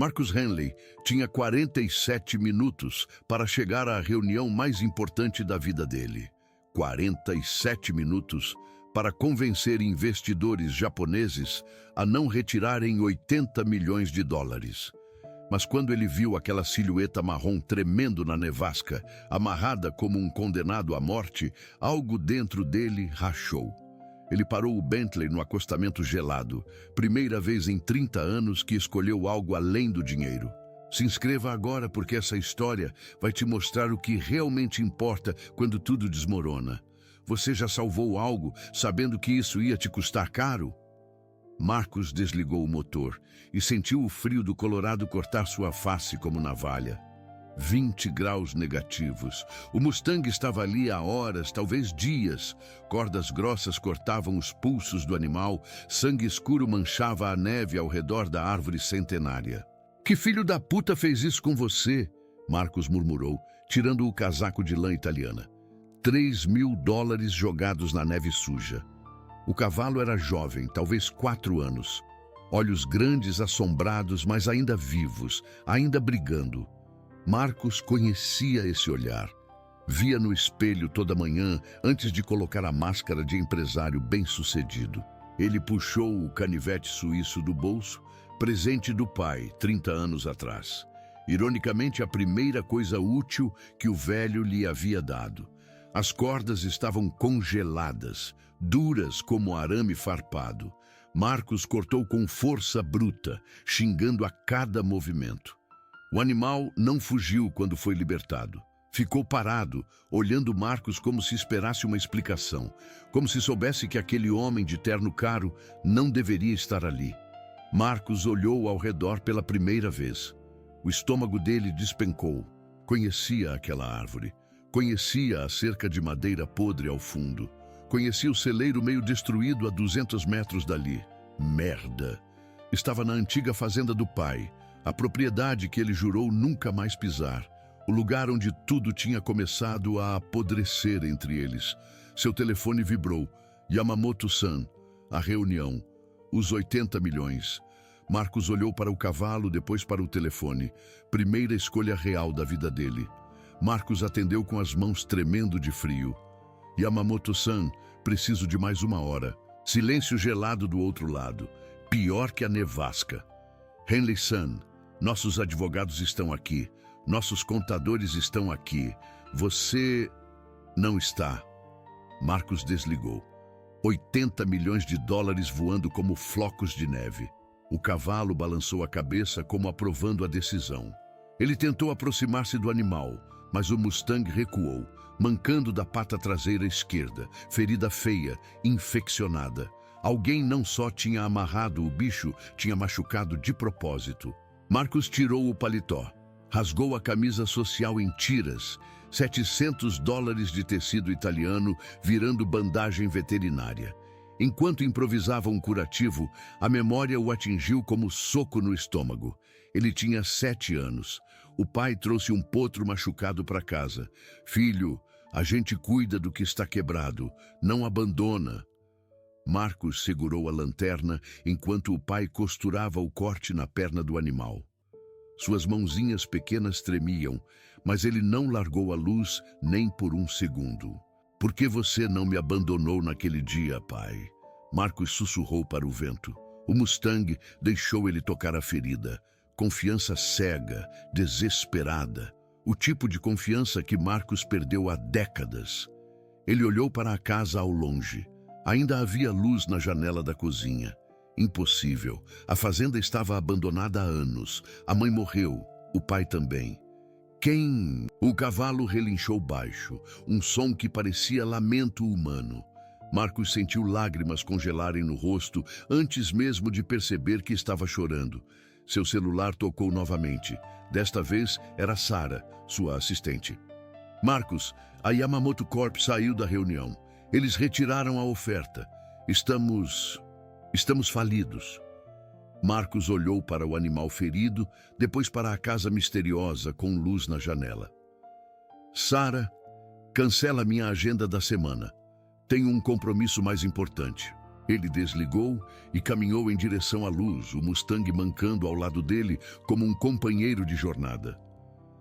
Marcus Henley tinha 47 minutos para chegar à reunião mais importante da vida dele. 47 minutos para convencer investidores japoneses a não retirarem 80 milhões de dólares. Mas quando ele viu aquela silhueta marrom tremendo na nevasca, amarrada como um condenado à morte, algo dentro dele rachou. Ele parou o Bentley no acostamento gelado, primeira vez em 30 anos que escolheu algo além do dinheiro. Se inscreva agora porque essa história vai te mostrar o que realmente importa quando tudo desmorona. Você já salvou algo sabendo que isso ia te custar caro? Marcus desligou o motor e sentiu o frio do Colorado cortar sua face como navalha. 20 graus negativos. O Mustang estava ali há horas, talvez dias. Cordas grossas cortavam os pulsos do animal, sangue escuro manchava a neve ao redor da árvore centenária. "Que filho da puta fez isso com você?" Marcus murmurou, tirando o casaco de lã italiana. 3.000 dólares jogados na neve suja. O cavalo era jovem, talvez 4 anos. Olhos grandes, assombrados, mas ainda vivos, ainda brigando. Marcus conhecia esse olhar. Via no espelho toda manhã antes de colocar a máscara de empresário bem-sucedido. Ele puxou o canivete suíço do bolso, presente do pai, 30 anos atrás. Ironicamente, a primeira coisa útil que o velho lhe havia dado. As cordas estavam congeladas, duras como arame farpado. Marcus cortou com força bruta, xingando a cada movimento. O animal não fugiu quando foi libertado. Ficou parado, olhando Marcus como se esperasse uma explicação, como se soubesse que aquele homem de terno caro não deveria estar ali. Marcus olhou ao redor pela primeira vez. O estômago dele despencou. Conhecia aquela árvore. Conhecia a cerca de madeira podre ao fundo. Conhecia o celeiro meio destruído a 200 metros dali. Merda! Estava na antiga fazenda do pai, a propriedade que ele jurou nunca mais pisar. O lugar onde tudo tinha começado a apodrecer entre eles. Seu telefone vibrou. Yamamoto-san, a reunião. Os 80 milhões. Marcus olhou para o cavalo, depois para o telefone. Primeira escolha real da vida dele. Marcus atendeu com as mãos tremendo de frio. Yamamoto-san, preciso de mais 1 hora. Silêncio gelado do outro lado. Pior que a nevasca. Henley-san, nossos advogados estão aqui. Nossos contadores estão aqui. Você não está. Marcus desligou. 80 milhões de dólares voando como flocos de neve. O cavalo balançou a cabeça como aprovando a decisão. Ele tentou aproximar-se do animal, mas o Mustang recuou, mancando da pata traseira esquerda, ferida feia, infeccionada. Alguém não só tinha amarrado o bicho, tinha machucado de propósito. Marcus tirou o paletó, rasgou a camisa social em tiras, 700 dólares de tecido italiano virando bandagem veterinária. Enquanto improvisava um curativo, a memória o atingiu como soco no estômago. Ele tinha 7 anos. O pai trouxe um potro machucado para casa. "Filho, a gente cuida do que está quebrado, não abandona." Marcus segurou a lanterna enquanto o pai costurava o corte na perna do animal. Suas mãozinhas pequenas tremiam, mas ele não largou a luz nem por 1 segundo. "Por que você não me abandonou naquele dia, pai?" Marcus sussurrou para o vento. O Mustang deixou ele tocar a ferida. Confiança cega, desesperada. O tipo de confiança que Marcus perdeu há décadas. Ele olhou para a casa ao longe. Ainda havia luz na janela da cozinha. Impossível. A fazenda estava abandonada há anos. A mãe morreu. O pai também. Quem? O cavalo relinchou baixo, um som que parecia lamento humano. Marcus sentiu lágrimas congelarem no rosto antes mesmo de perceber que estava chorando. Seu celular tocou novamente. Desta vez era Sarah, sua assistente. "Marcus, a Yamamoto Corp saiu da reunião. Eles retiraram a oferta. Estamos falidos." Marcus olhou para o animal ferido, depois para a casa misteriosa com luz na janela. "Sarah, cancela minha agenda da semana. Tenho um compromisso mais importante." Ele desligou e caminhou em direção à luz, o Mustang mancando ao lado dele como um companheiro de jornada.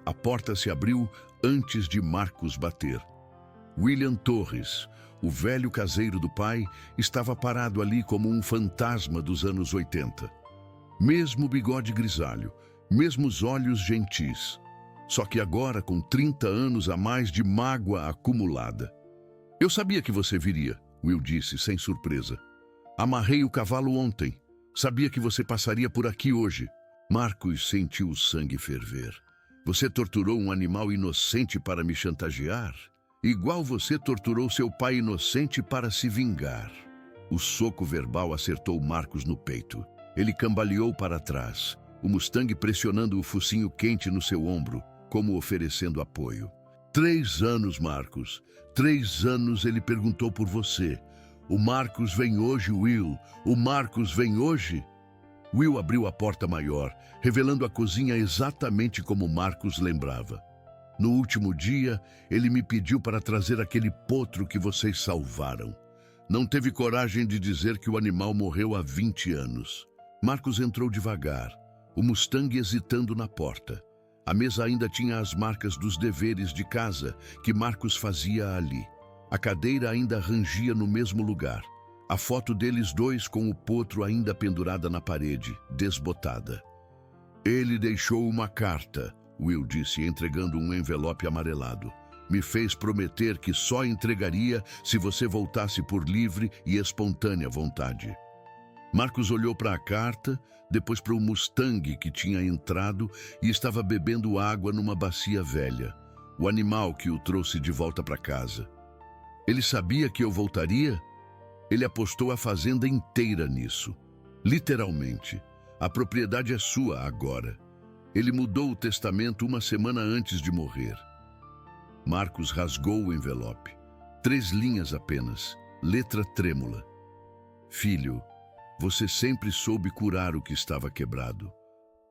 A porta se abriu antes de Marcos bater. William Torres, o velho caseiro do pai, estava parado ali como um fantasma dos anos 80. Mesmo bigode grisalho, mesmos olhos gentis. Só que agora com 30 anos a mais de mágoa acumulada. "Eu sabia que você viria", Will disse sem surpresa. "Amarrei o cavalo ontem. Sabia que você passaria por aqui hoje." Marcos sentiu o sangue ferver. "Você torturou um animal inocente para me chantagear? Igual você torturou seu pai inocente para se vingar." O soco verbal acertou Marcos no peito. Ele cambaleou para trás, o Mustang pressionando o focinho quente no seu ombro, como oferecendo apoio. 3 anos, Marcos. 3 anos ele perguntou por você. "O Marcos vem hoje, Will. O Marcos vem hoje?" Will abriu a porta maior, revelando a cozinha exatamente como Marcos lembrava. "No último dia, ele me pediu para trazer aquele potro que vocês salvaram. Não teve coragem de dizer que o animal morreu há 20 anos. Marcos entrou devagar, o Mustang hesitando na porta. A mesa ainda tinha as marcas dos deveres de casa que Marcos fazia ali. A cadeira ainda rangia no mesmo lugar. A foto deles dois com o potro ainda pendurada na parede, desbotada. "Ele deixou uma carta", Will disse, entregando um envelope amarelado. "Me fez prometer que só entregaria se você voltasse por livre e espontânea vontade." Marcos olhou para a carta, depois para o Mustang que tinha entrado e estava bebendo água numa bacia velha, o animal que o trouxe de volta para casa. "Ele sabia que eu voltaria?" Ele apostou a fazenda inteira nisso. Literalmente. A propriedade é sua agora. Ele mudou o testamento uma semana antes de morrer. Marcos rasgou o envelope. 3 linhas apenas, letra trêmula. "Filho, você sempre soube curar o que estava quebrado.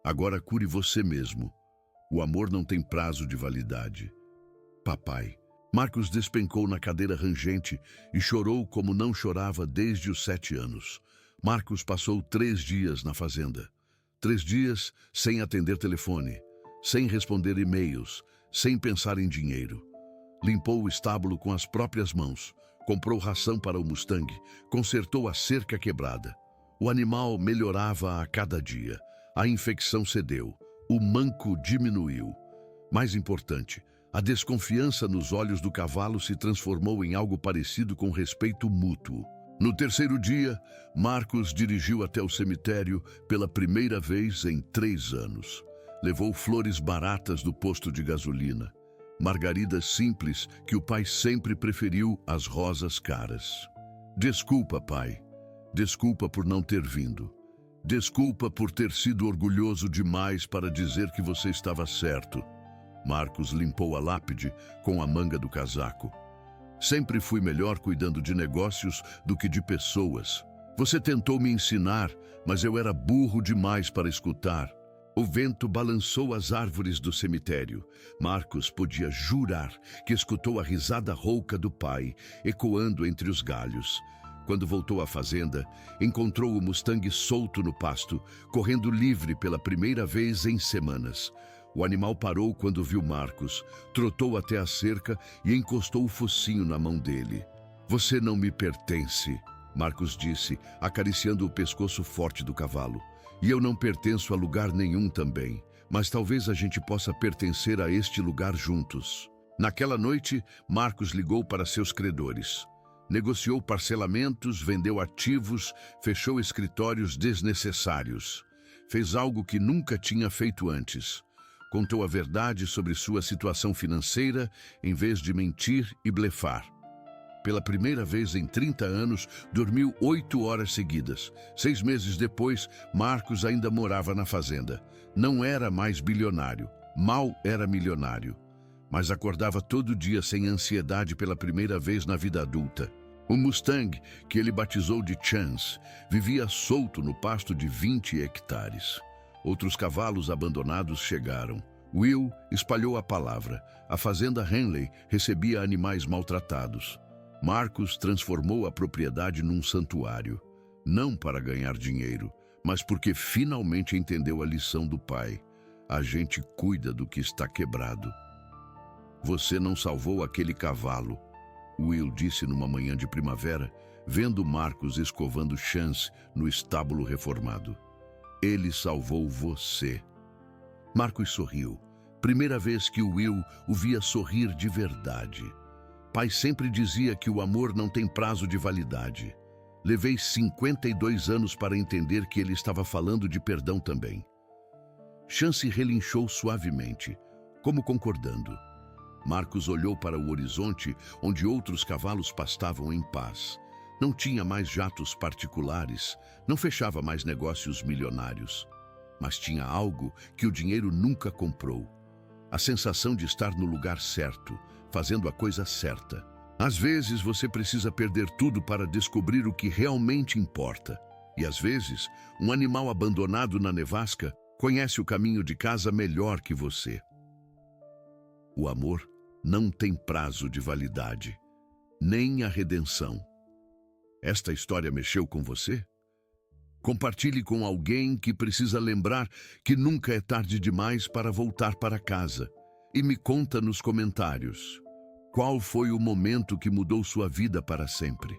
Agora cure você mesmo. O amor não tem prazo de validade. Papai." Marcos despencou na cadeira rangente e chorou como não chorava desde os 7 anos. Marcos passou 3 dias na fazenda. 3 dias sem atender telefone, sem responder e-mails, sem pensar em dinheiro. Limpou o estábulo com as próprias mãos, comprou ração para o Mustang, consertou a cerca quebrada. O animal melhorava a cada dia. A infecção cedeu. O manco diminuiu. Mais importante, a desconfiança nos olhos do cavalo se transformou em algo parecido com respeito mútuo. No 3º dia, Marcos dirigiu até o cemitério pela primeira vez em 3 anos. Levou flores baratas do posto de gasolina, margaridas simples que o pai sempre preferiu às rosas caras. "Desculpa, pai. Desculpa por não ter vindo. Desculpa por ter sido orgulhoso demais para dizer que você estava certo." Marcos limpou a lápide com a manga do casaco. "Sempre fui melhor cuidando de negócios do que de pessoas. Você tentou me ensinar, mas eu era burro demais para escutar." O vento balançou as árvores do cemitério. Marcos podia jurar que escutou a risada rouca do pai, ecoando entre os galhos. Quando voltou à fazenda, encontrou o Mustang solto no pasto, correndo livre pela primeira vez em semanas. O animal parou quando viu Marcos, trotou até a cerca e encostou o focinho na mão dele. "Você não me pertence", Marcos disse, acariciando o pescoço forte do cavalo. "E eu não pertenço a lugar nenhum também, mas talvez a gente possa pertencer a este lugar juntos." Naquela noite, Marcos ligou para seus credores. Negociou parcelamentos, vendeu ativos, fechou escritórios desnecessários. Fez algo que nunca tinha feito antes. Contou a verdade sobre sua situação financeira, em vez de mentir e blefar. Pela primeira vez em 30 anos, dormiu 8 horas seguidas. 6 meses depois, Marcos ainda morava na fazenda. Não era mais bilionário, mal era milionário. Mas acordava todo dia sem ansiedade pela primeira vez na vida adulta. O Mustang, que ele batizou de Chance, vivia solto no pasto de 20 hectares. Outros cavalos abandonados chegaram. Will espalhou a palavra. A fazenda Henley recebia animais maltratados. Marcos transformou a propriedade num santuário. Não para ganhar dinheiro, mas porque finalmente entendeu a lição do pai. A gente cuida do que está quebrado. Você não salvou aquele cavalo, Will disse numa manhã de primavera, vendo Marcos escovando Chance no estábulo reformado. Ele salvou você. Marcos sorriu. Primeira vez que Will o via sorrir de verdade. Pai sempre dizia que o amor não tem prazo de validade. Levei 52 anos para entender que ele estava falando de perdão também. Chance relinchou suavemente, como concordando. Marcos olhou para o horizonte, onde outros cavalos pastavam em paz. Não tinha mais jatos particulares, não fechava mais negócios milionários. Mas tinha algo que o dinheiro nunca comprou. A sensação de estar no lugar certo, fazendo a coisa certa. Às vezes você precisa perder tudo para descobrir o que realmente importa. E às vezes, um animal abandonado na nevasca conhece o caminho de casa melhor que você. O amor não tem prazo de validade, nem a redenção. Esta história mexeu com você? Compartilhe com alguém que precisa lembrar que nunca é tarde demais para voltar para casa. E me conta nos comentários, qual foi o momento que mudou sua vida para sempre?